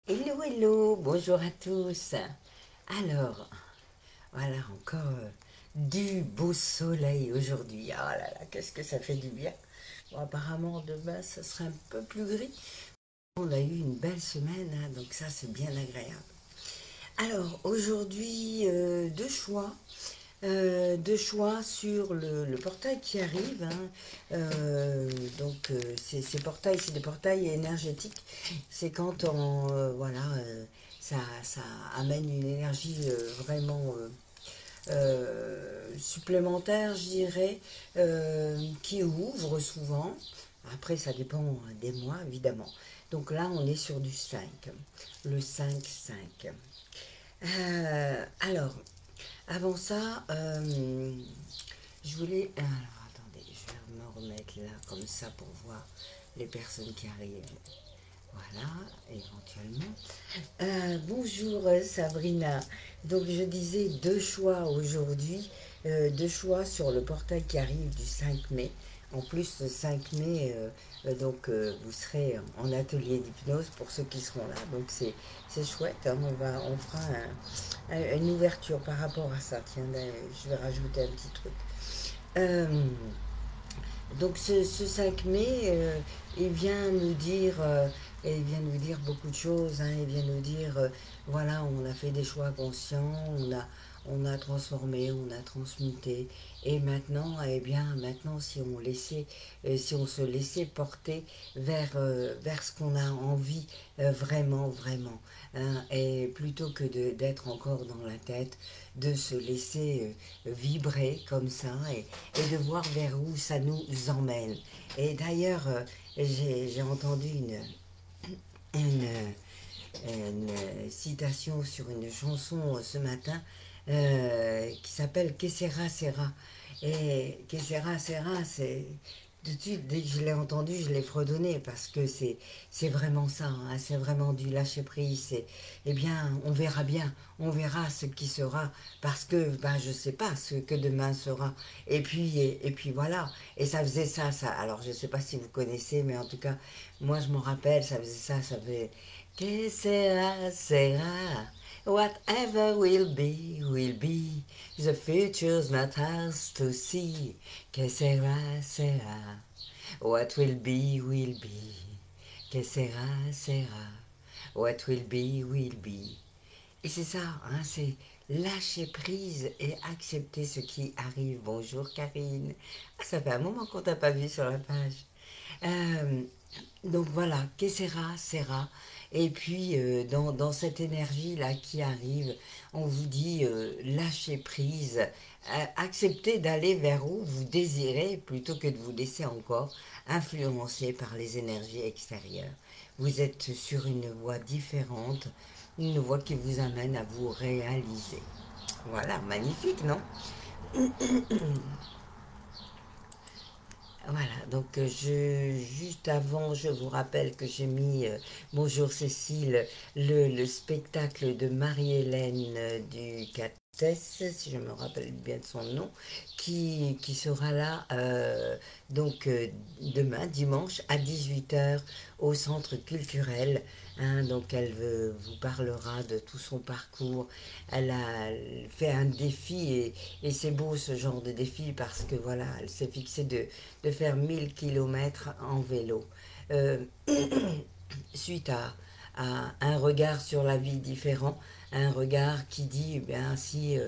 Hello, hello, bonjour à tous. Alors, voilà encore du beau soleil aujourd'hui. Ah là là, qu'est-ce que ça fait du bien. Bon, apparemment, demain, ça sera un peu plus gris. On a eu une belle semaine, hein, donc ça, c'est bien agréable. Alors, aujourd'hui, deux choix sur le portail qui arrive, hein. Ces portails, c'est des portails énergétiques. C'est quand ça amène une énergie vraiment supplémentaire, je dirais, qui ouvre souvent. Après, ça dépend des mois, évidemment. Donc là, on est sur du 5, le 5-5. Alors, avant ça, je voulais... Alors, attendez, je vais me remettre là, comme ça, pour voir les personnes qui arrivent. Voilà, éventuellement. Bonjour Sabrina. Donc je disais deux choix aujourd'hui, deux choix sur le portail qui arrive du 5 mai. En plus, le 5 mai, vous serez en atelier d'hypnose pour ceux qui seront là. Donc c'est chouette, hein. On fera une ouverture par rapport à ça. Tiens, là, je vais rajouter un petit truc. Euh, donc ce 5 mai, il vient nous dire, il vient nous dire beaucoup de choses, hein. Il vient nous dire, voilà, on a fait des choix conscients, on a transformé, on a transmuté, et maintenant, eh bien, maintenant, si on se laissait porter vers ce qu'on a envie, vraiment, vraiment, hein, et plutôt que d'être encore dans la tête, de se laisser vibrer comme ça, et de voir vers où ça nous emmène. Et d'ailleurs, j'ai entendu une, une citation sur une chanson ce matin qui s'appelle Que sera, sera. Et Que sera, sera, c'est tout de suite, dès que je l'ai entendu, je l'ai fredonné parce que c'est vraiment ça, hein, c'est vraiment du lâcher prise. Eh bien, on verra ce qui sera parce que ben, je sais pas ce que demain sera. Et puis voilà. Et ça faisait ça. Alors, je sais pas si vous connaissez, mais en tout cas, moi, je m'en rappelle, ça faisait ça, ça fait Que sera, sera. Whatever will be, will be. The future's not ours to see. Que sera, sera. What will be, will be. Que sera, sera. What will be, will be. Et c'est ça, hein, c'est lâcher prise et accepter ce qui arrive. Bonjour Karine. Ah, ça fait un moment qu'on t'a pas vu sur la page. Euh, donc voilà, que sera, sera. Et puis dans cette énergie-là qui arrive, on vous dit lâchez prise, acceptez d'aller vers où vous désirez plutôt que de vous laisser encore influencer par les énergies extérieures. Vous êtes sur une voie différente, une voie qui vous amène à vous réaliser. Voilà, magnifique, non? Voilà, donc juste avant, je vous rappelle que j'ai mis, bonjour Cécile, le spectacle de Marie-Hélène du Cathès, si je me rappelle bien de son nom, qui sera là demain, dimanche, à 18 h au Centre culturel, hein. Donc vous parlera de tout son parcours. Elle a fait un défi et c'est beau ce genre de défi parce que voilà, elle s'est fixée de faire 1000 km en vélo. Euh, Suite à un regard sur la vie différent, un regard qui dit, eh bien, si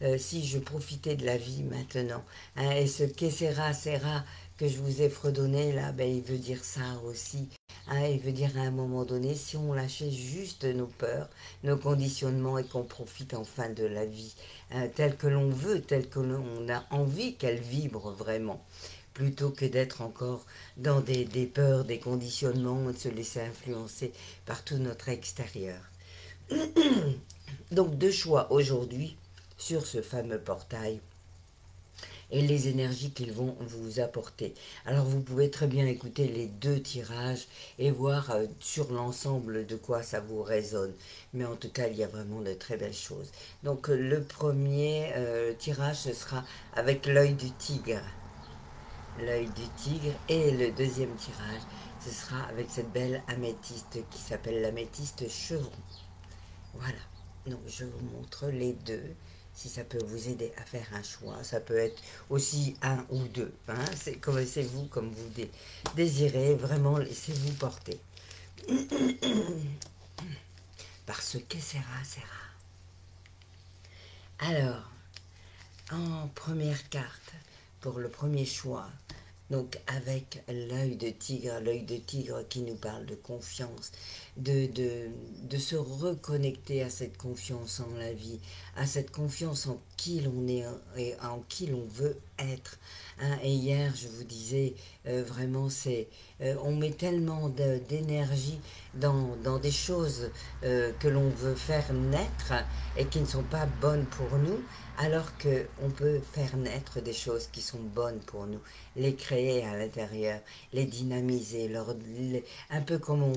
je profitais de la vie maintenant, hein, et ce que sera que je vous ai fredonné là, ben, il veut dire ça aussi. Hein, il veut dire à un moment donné, si on lâchait juste nos peurs, nos conditionnements et qu'on profite enfin de la vie telle que l'on veut, telle que l'on a envie qu'elle vibre vraiment plutôt que d'être encore dans des peurs, des conditionnements, et de se laisser influencer par tout notre extérieur. Donc deux choix aujourd'hui sur ce fameux portail et les énergies qu'ils vont vous apporter. Alors vous pouvez très bien écouter les deux tirages et voir sur l'ensemble de quoi ça vous résonne. Mais en tout cas, il y a vraiment de très belles choses. Donc le premier tirage, ce sera avec l'œil du tigre. l'œil du tigre. Et le deuxième tirage, ce sera avec cette belle améthyste qui s'appelle l'améthyste chevron. Voilà, donc je vous montre les deux, si ça peut vous aider à faire un choix. Ça peut être aussi un ou deux, hein. C'est vous comme vous désirez, vraiment laissez-vous porter. Parce que sera. Alors, en première carte, pour le premier choix, donc avec l'œil de tigre qui nous parle de confiance, de se reconnecter à cette confiance en la vie, à cette confiance en qui l'on est et en qui l'on veut être. Hein. Et hier, je vous disais, vraiment, on met tellement d'énergie dans des choses que l'on veut faire naître et qui ne sont pas bonnes pour nous, alors qu'on peut faire naître des choses qui sont bonnes pour nous, les créer à l'intérieur, les dynamiser, un peu comme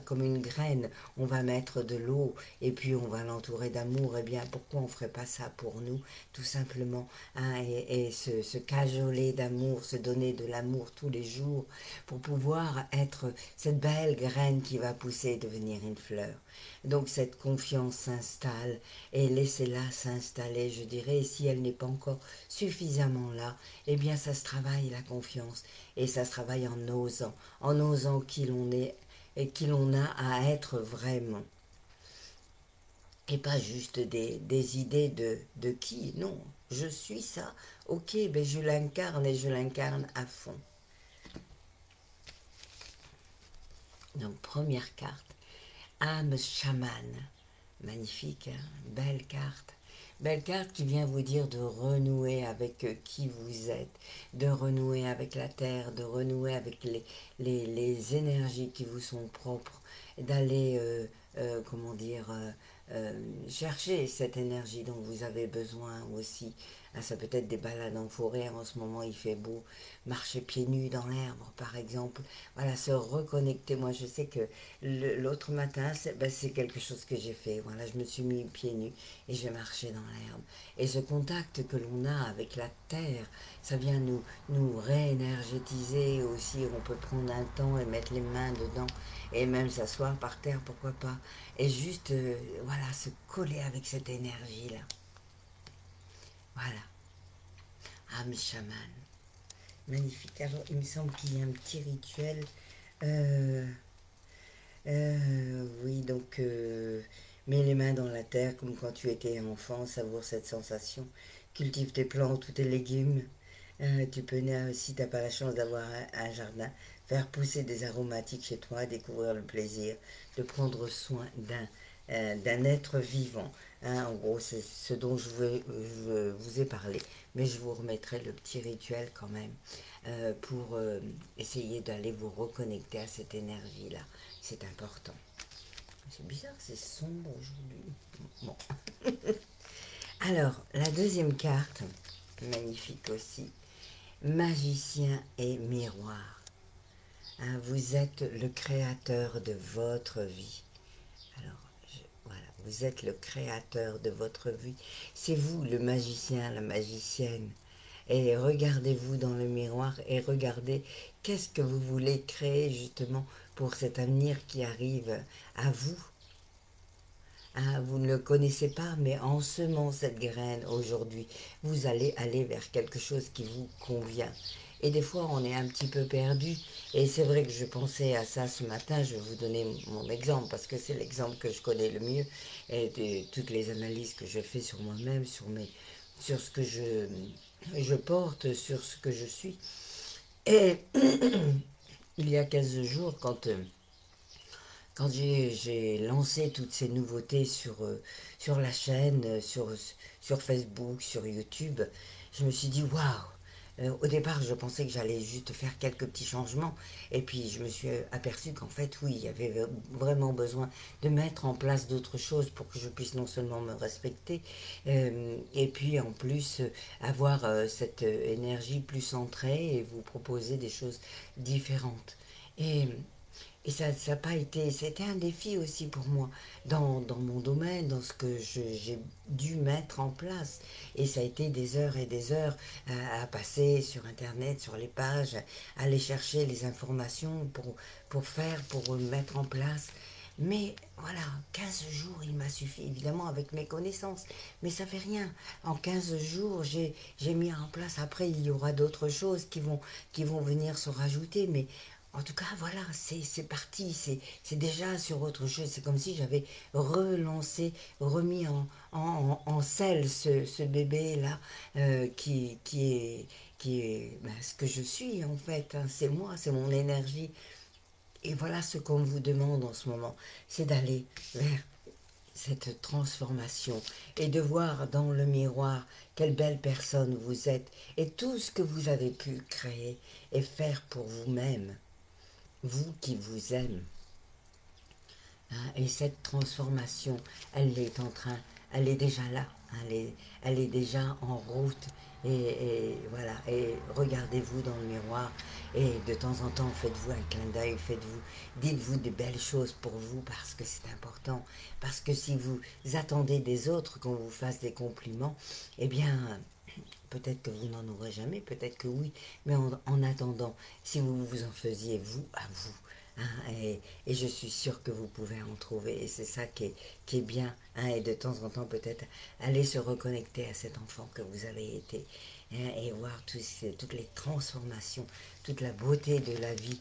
comme une graine, on va mettre de l'eau et puis on va l'entourer d'amour. Eh bien, pourquoi on ne ferait pas ça pour nous, tout simplement, hein, et se cajoler d'amour, se donner de l'amour tous les jours pour pouvoir être cette belle graine qui va pousser et devenir une fleur. Donc cette confiance s'installe et laissez-la s'installer, je dirais, et si elle n'est pas encore suffisamment là, eh bien ça se travaille la confiance et ça se travaille en osant qui l'on est et qui l'on a à être vraiment. Et pas juste des idées de qui, non, je suis ça, ok, ben je l'incarne et je l'incarne à fond. Donc première carte, âme chamane, magnifique, hein, belle carte. Belle carte qui vient vous dire de renouer avec qui vous êtes, de renouer avec la terre, de renouer avec les énergies qui vous sont propres, d'aller, comment dire, chercher cette énergie dont vous avez besoin aussi. Ah, ça peut être des balades en forêt, en ce moment il fait beau, marcher pieds nus dans l'herbe par exemple, voilà, se reconnecter. Moi je sais que l'autre matin, c'est quelque chose que j'ai fait, voilà, je me suis mis pieds nus et je marchais dans l'herbe. Et ce contact que l'on a avec la terre, ça vient nous réénergétiser aussi. On peut prendre un temps et mettre les mains dedans et même s'asseoir par terre, pourquoi pas. Et juste, voilà, se coller avec cette énergie-là. Voilà, âme chaman. Magnifique. Alors, il me semble qu'il y a un petit rituel. Euh, oui, donc, mets les mains dans la terre comme quand tu étais enfant, savoure cette sensation. Cultive tes plantes ou tes légumes. Tu peux, si tu n'as pas la chance d'avoir un jardin, faire pousser des aromatiques chez toi, découvrir le plaisir de prendre soin d'un être vivant. Hein, en gros, c'est ce dont je vous ai parlé, mais je vous remettrai le petit rituel quand même pour essayer d'aller vous reconnecter à cette énergie-là. C'est important. C'est bizarre, c'est sombre aujourd'hui. Bon. Alors, la deuxième carte, magnifique aussi, magicien et miroir. Hein, vous êtes le créateur de votre vie. Alors, voilà, vous êtes le créateur de votre vie. C'est vous le magicien, la magicienne. Et regardez-vous dans le miroir et regardez qu'est-ce que vous voulez créer justement pour cet avenir qui arrive à vous. Ah, vous ne le connaissez pas, mais en semant cette graine aujourd'hui, vous allez aller vers quelque chose qui vous convient. Et des fois, on est un petit peu perdu. Et c'est vrai que je pensais à ça ce matin. Je vais vous donner mon exemple parce que c'est l'exemple que je connais le mieux. Et de toutes les analyses que je fais sur moi-même, sur ce que je porte, sur ce que je suis. Et il y a 15 jours, quand j'ai lancé toutes ces nouveautés sur la chaîne, sur Facebook, sur YouTube, je me suis dit waouh! Au départ, je pensais que j'allais juste faire quelques petits changements. Et puis, je me suis aperçu qu'en fait, oui, il y avait vraiment besoin de mettre en place d'autres choses pour que je puisse non seulement me respecter, et puis en plus avoir cette énergie plus centrée et vous proposer des choses différentes. Et et ça n'a pas été, c'était un défi aussi pour moi, dans mon domaine, dans ce que j'ai dû mettre en place. Et ça a été des heures et des heures à passer sur Internet, sur les pages, à aller chercher les informations pour faire, pour mettre en place. Mais voilà, 15 jours, il m'a suffi, évidemment, avec mes connaissances. Mais ça fait rien. En 15 jours, j'ai mis en place. Après, il y aura d'autres choses qui vont venir se rajouter. Mais en tout cas, voilà, c'est parti. C'est déjà sur autre chose. C'est comme si j'avais relancé, remis en selle ce bébé-là qui est ben, ce que je suis, en fait. Hein. C'est moi, c'est mon énergie. Et voilà ce qu'on vous demande en ce moment, c'est d'aller vers cette transformation et de voir dans le miroir quelle belle personne vous êtes et tout ce que vous avez pu créer et faire pour vous-même, vous qui vous aimez. Hein, et cette transformation, elle est en train, elle est déjà là, elle est déjà en route. Et voilà, et regardez-vous dans le miroir et de temps en temps faites-vous un clin d'œil, dites-vous des belles choses pour vous parce que c'est important. Parce que si vous attendez des autres qu'on vous fasse des compliments, eh bien peut-être que vous n'en aurez jamais, peut-être que oui, mais en attendant, si vous vous en faisiez vous à vous, hein, et je suis sûre que vous pouvez en trouver, et c'est ça qui est bien, hein, et de temps en temps peut-être aller se reconnecter à cet enfant que vous avez été, hein, et voir toutes les transformations, toute la beauté de la vie,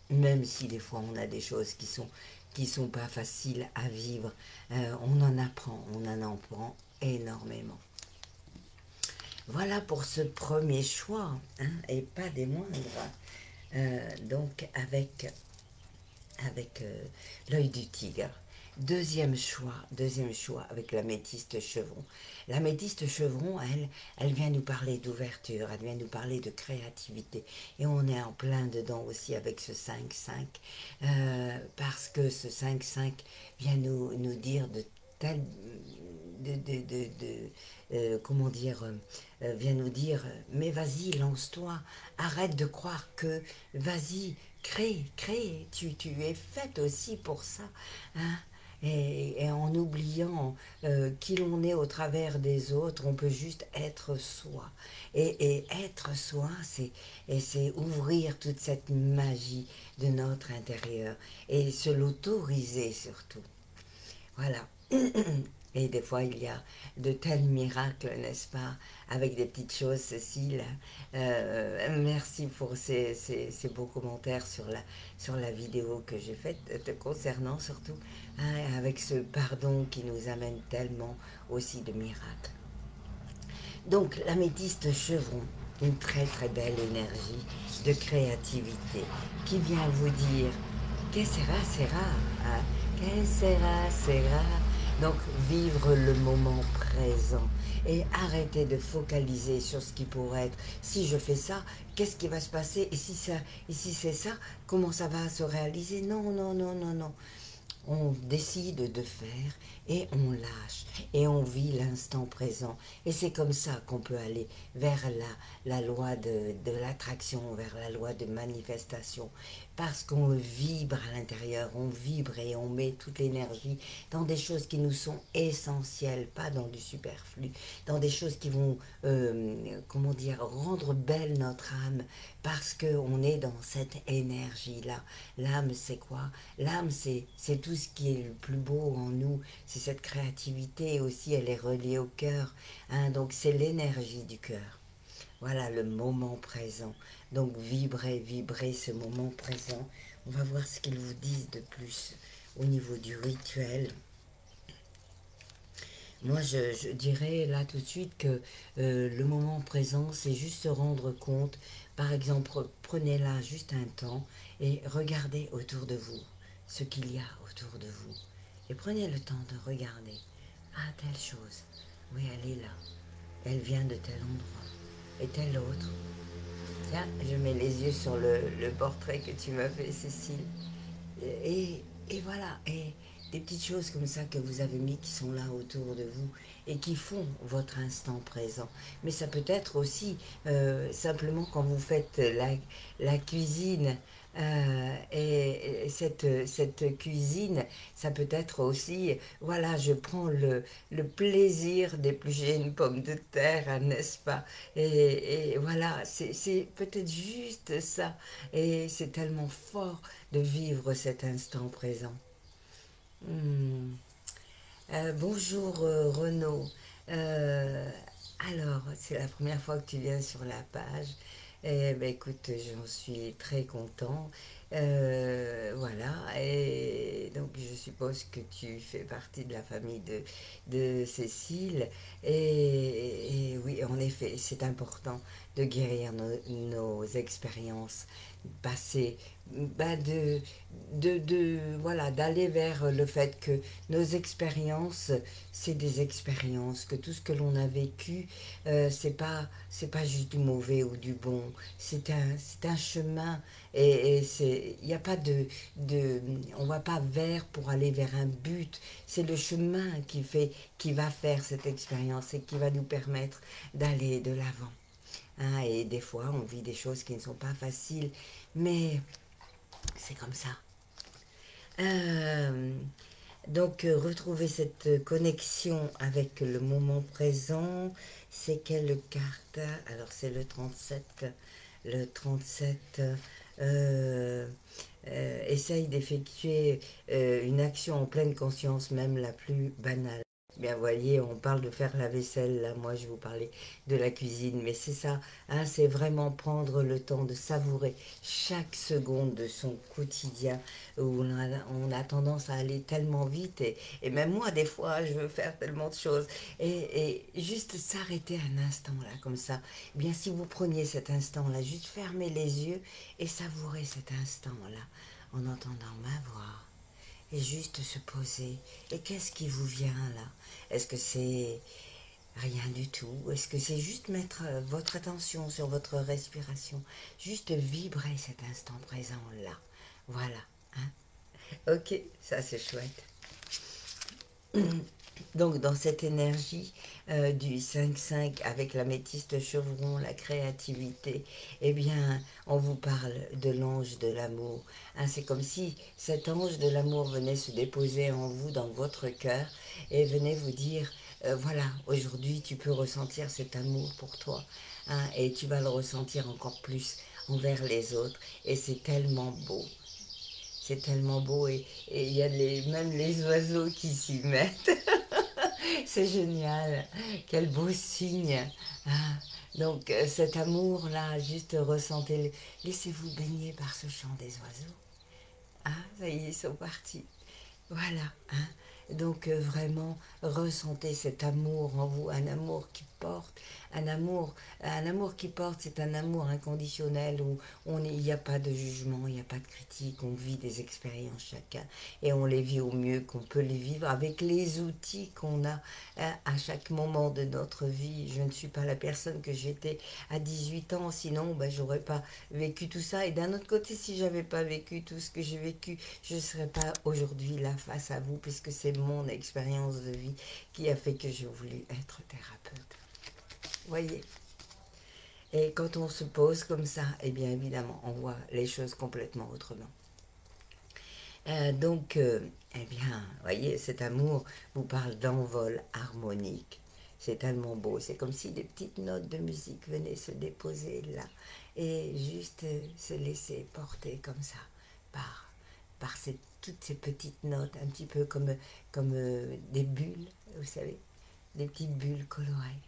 même si des fois on a des choses qui sont pas faciles à vivre, on en apprend, énormément. Voilà pour ce premier choix, hein, et pas des moindres. Donc avec l'œil du tigre. Deuxième choix avec l'améthyste chevron. L'améthyste chevron, elle vient nous parler d'ouverture, elle vient nous parler de créativité. Et on est en plein dedans aussi avec ce 5-5, parce que ce 5-5 vient nous dire de tel comment dire, vient nous dire, mais vas-y, lance-toi, arrête de croire que, vas-y, crée, tu es faite aussi pour ça, hein. Et en oubliant qui l'on est au travers des autres, on peut juste être soi. Et être soi, c'est ouvrir toute cette magie de notre intérieur et se l'autoriser surtout. Voilà. Et des fois, il y a de tels miracles, n'est-ce pas, avec des petites choses, Cécile. Merci pour ces beaux commentaires sur la vidéo que j'ai faite, te concernant surtout, hein, avec ce pardon qui nous amène tellement aussi de miracles. Donc, l'améthyste chevron, une très très belle énergie de créativité qui vient vous dire « Que sera, hein? Que sera ?» Donc, vivre le moment présent et arrêter de focaliser sur ce qui pourrait être. Si je fais ça, qu'est-ce qui va se passer? Et si c'est ça, comment ça va se réaliser? Non, non, non, non, non. On décide de faire et on lâche et on vit l'instant présent. Et c'est comme ça qu'on peut aller vers la loi de l'attraction, vers la loi de manifestation. Parce qu'on vibre à l'intérieur, on vibre et on met toute l'énergie dans des choses qui nous sont essentielles, pas dans du superflu, dans des choses qui vont, comment dire, rendre belle notre âme, parce qu'on est dans cette énergie-là. L'âme, c'est quoi? L'âme, c'est tout ce qui est le plus beau en nous, c'est cette créativité aussi, elle est reliée au cœur, hein, donc c'est l'énergie du cœur. Voilà le moment présent. Donc vibrez ce moment présent. On va voir ce qu'ils vous disent de plus au niveau du rituel. Moi, je dirais là tout de suite que le moment présent, c'est juste se rendre compte. Par exemple, prenez là juste un temps et regardez autour de vous ce qu'il y a autour de vous. Et prenez le temps de regarder. Ah, telle chose. Oui, elle est là. Elle vient de tel endroit. Et tel autre. Tiens, je mets les yeux sur le portrait que tu m'as fait, Cécile. Et voilà. Et des petites choses comme ça que vous avez mis qui sont là autour de vous et qui font votre instant présent. Mais ça peut être aussi simplement quand vous faites la cuisine, Et cette cuisine, ça peut être aussi, voilà, je prends le plaisir d'éplucher une pomme de terre, hein, n'est-ce pas? Et voilà, c'est peut-être juste ça. Et c'est tellement fort de vivre cet instant présent. Hmm. Bonjour Renaud. Euh, alors, c'est la première fois que tu viens sur la page. Eh ben, écoute, j'en suis très content. Voilà, et donc je suppose que tu fais partie de la famille de Cécile. Et oui, en effet, c'est important de guérir nos expériences passées, bah voilà, d'aller vers le fait que nos expériences, c'est des expériences, que tout ce que l'on a vécu, c'est pas juste du mauvais ou du bon, c'est un chemin et il n'y a pas on va pas vers pour aller vers un but, c'est le chemin qui va faire cette expérience et qui va nous permettre d'aller de l'avant. Hein, et des fois, on vit des choses qui ne sont pas faciles, mais c'est comme ça. Euh, retrouver cette connexion avec le moment présent, c'est quelle carte? Alors, c'est le 37. Le 37, essaye d'effectuer une action en pleine conscience, même la plus banale. Bien, voyez, on parle de faire la vaisselle, là, moi je vous parlais de la cuisine, mais c'est ça, hein, c'est vraiment prendre le temps de savourer chaque seconde de son quotidien, où on a tendance à aller tellement vite, et même moi, des fois, je veux faire tellement de choses, et juste s'arrêter un instant, là, comme ça. Eh bien, si vous preniez cet instant-là, juste fermer les yeux et savourer cet instant-là, en entendant ma voix, et juste se poser. Et qu'est-ce qui vous vient là? Est-ce que c'est rien du tout? Est-ce que c'est juste mettre votre attention sur votre respiration? Juste vibrer cet instant présent là. Voilà. Hein? Ok, ça c'est chouette. Donc dans cette énergie du 5-5 avec l'améthyste chevron, la créativité, eh bien on vous parle de l'ange de l'amour. Hein, c'est comme si cet ange de l'amour venait se déposer en vous, dans votre cœur, et venait vous dire, voilà, aujourd'hui tu peux ressentir cet amour pour toi, hein, et tu vas le ressentir encore plus envers les autres, et c'est tellement beau. C'est tellement beau et il y a même les oiseaux qui s'y mettent. C'est génial, quel beau signe. Ah, donc cet amour-là, juste ressentez-le. Laissez-vous baigner par ce chant des oiseaux. Ah, ça y est, ils sont partis. Voilà. Hein. Donc vraiment, ressentez cet amour en vous, un amour qui porte, un amour qui porte, c'est un amour inconditionnel où il n'y a pas de jugement, il n'y a pas de critique, on vit des expériences chacun et on les vit au mieux qu'on peut les vivre avec les outils qu'on a à chaque moment de notre vie. Je ne suis pas la personne que j'étais à 18 ans, sinon ben, j'aurais pas vécu tout ça. Et d'un autre côté, si j'avais pas vécu tout ce que j'ai vécu, je ne serais pas aujourd'hui là face à vous, puisque c'est mon expérience de vie qui a fait que j'ai voulu être thérapeute. Voyez. Et quand on se pose comme ça, eh bien évidemment, on voit les choses complètement autrement. Eh bien, voyez, cet amour vous parle d'envol harmonique. C'est tellement beau. C'est comme si des petites notes de musique venaient se déposer là et juste se laisser porter comme ça par toutes ces petites notes, un petit peu comme des bulles, vous savez, des petites bulles colorées.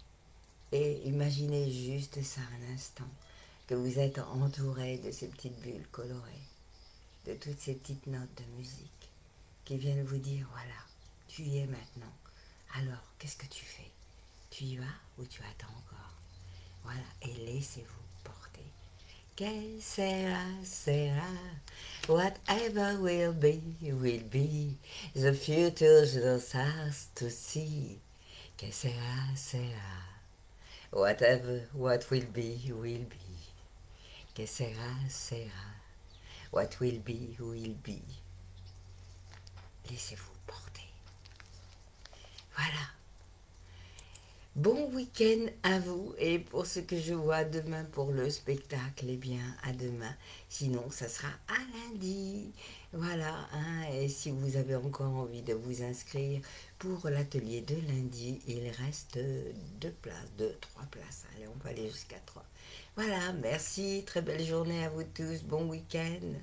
Et imaginez juste ça un instant, que vous êtes entouré de ces petites bulles colorées, de toutes ces petites notes de musique qui viennent vous dire, voilà, tu y es maintenant. Alors, qu'est-ce que tu fais? Tu y vas ou tu attends encore? Voilà, et laissez-vous porter. Que sera, sera, whatever will be, will be. The future's just us to see. Que sera, sera, whatever, what will be, will be. Que sera, sera, what will be, will be. Laissez-vous porter. Voilà. Bon week-end à vous et pour ce que je vois demain pour le spectacle, eh bien à demain. Sinon, ça sera à lundi. Voilà, hein, et si vous avez encore envie de vous inscrire pour l'atelier de lundi, il reste deux places, deux, trois places. Allez, on va aller jusqu'à trois. Voilà, merci, très belle journée à vous tous, bon week-end.